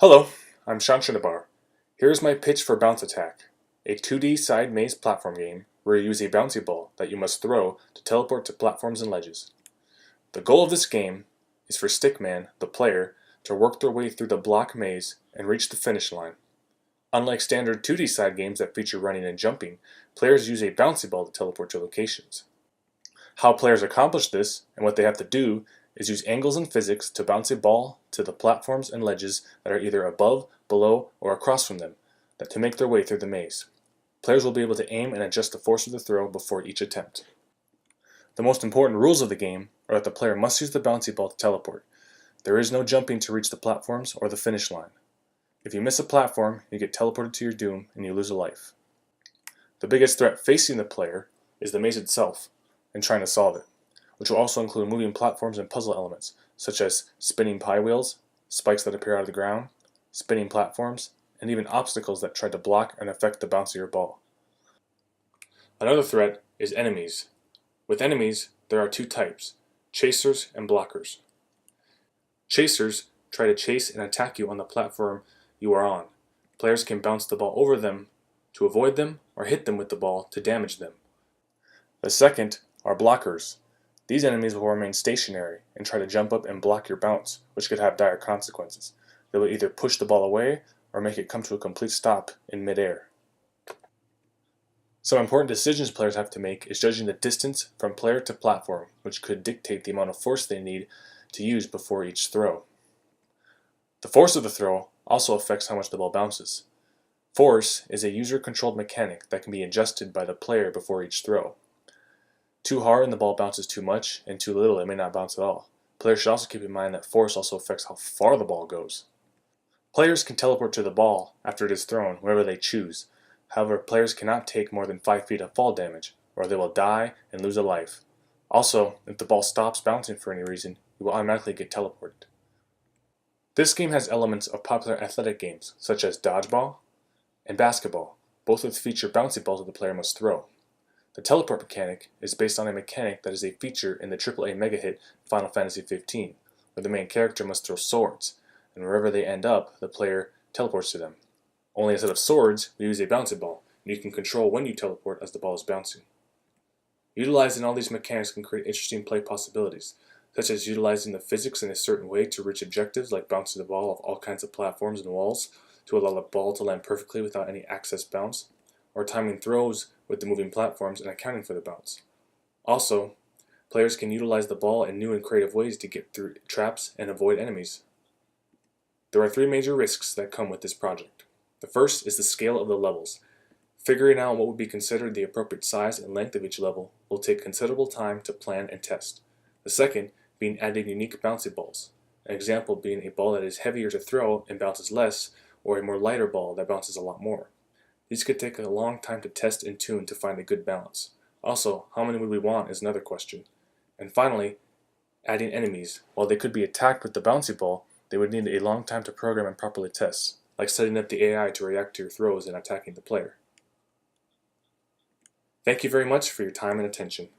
Hello, I'm Sean Shinabar. Here's my pitch for BounceAttack, a 2D side maze platform game where you use a bouncy ball that you must throw to teleport to platforms and ledges. The goal of this game is for Stickman, the player, to work their way through the block maze and reach the finish line. Unlike standard 2D side games that feature running and jumping, players use a bouncy ball to teleport to locations. How players accomplish this and what they have to do is use angles and physics to bounce a ball to the platforms and ledges that are either above, below, or across from them, to make their way through the maze. Players will be able to aim and adjust the force of the throw before each attempt. The most important rules of the game are that the player must use the bouncy ball to teleport. There is no jumping to reach the platforms or the finish line. If you miss a platform, you get teleported to your doom and you lose a life. The biggest threat facing the player is the maze itself and trying to solve it, which will also include moving platforms and puzzle elements, such as spinning pie wheels, spikes that appear out of the ground, spinning platforms, and even obstacles that try to block and affect the bounce of your ball. Another threat is enemies. With enemies, there are two types, chasers and blockers. Chasers try to chase and attack you on the platform you are on. Players can bounce the ball over them to avoid them or hit them with the ball to damage them. The second are blockers. These enemies will remain stationary and try to jump up and block your bounce, which could have dire consequences. They will either push the ball away or make it come to a complete stop in midair. Some important decisions players have to make is judging the distance from player to platform, which could dictate the amount of force they need to use before each throw. The force of the throw also affects how much the ball bounces. Force is a user-controlled mechanic that can be adjusted by the player before each throw. Too hard and the ball bounces too much, and too little it may not bounce at all. Players should also keep in mind that force also affects how far the ball goes. Players can teleport to the ball after it is thrown wherever they choose. However, players cannot take more than 5 feet of fall damage, or they will die and lose a life. Also, if the ball stops bouncing for any reason, you will automatically get teleported. This game has elements of popular athletic games, such as dodgeball and basketball, both which feature bouncy balls that the player must throw. The teleport mechanic is based on a mechanic that is a feature in the AAA mega hit Final Fantasy XV, where the main character must throw swords, and wherever they end up, the player teleports to them. Only instead of swords, we use a bouncy ball, and you can control when you teleport as the ball is bouncing. Utilizing all these mechanics can create interesting play possibilities, such as utilizing the physics in a certain way to reach objectives like bouncing the ball off all kinds of platforms and walls to allow the ball to land perfectly without any excess bounce, or timing throws with the moving platforms and accounting for the bounce. Also, players can utilize the ball in new and creative ways to get through traps and avoid enemies. There are 3 major risks that come with this project. The first is the scale of the levels. Figuring out what would be considered the appropriate size and length of each level will take considerable time to plan and test. The second being adding unique bouncy balls. An example being a ball that is heavier to throw and bounces less, or a more lighter ball that bounces a lot more. These could take a long time to test and tune to find a good balance. Also, how many would we want is another question. And finally, adding enemies. While they could be attacked with the bouncy ball, they would need a long time to program and properly test, like setting up the AI to react to your throws and attacking the player. Thank you very much for your time and attention.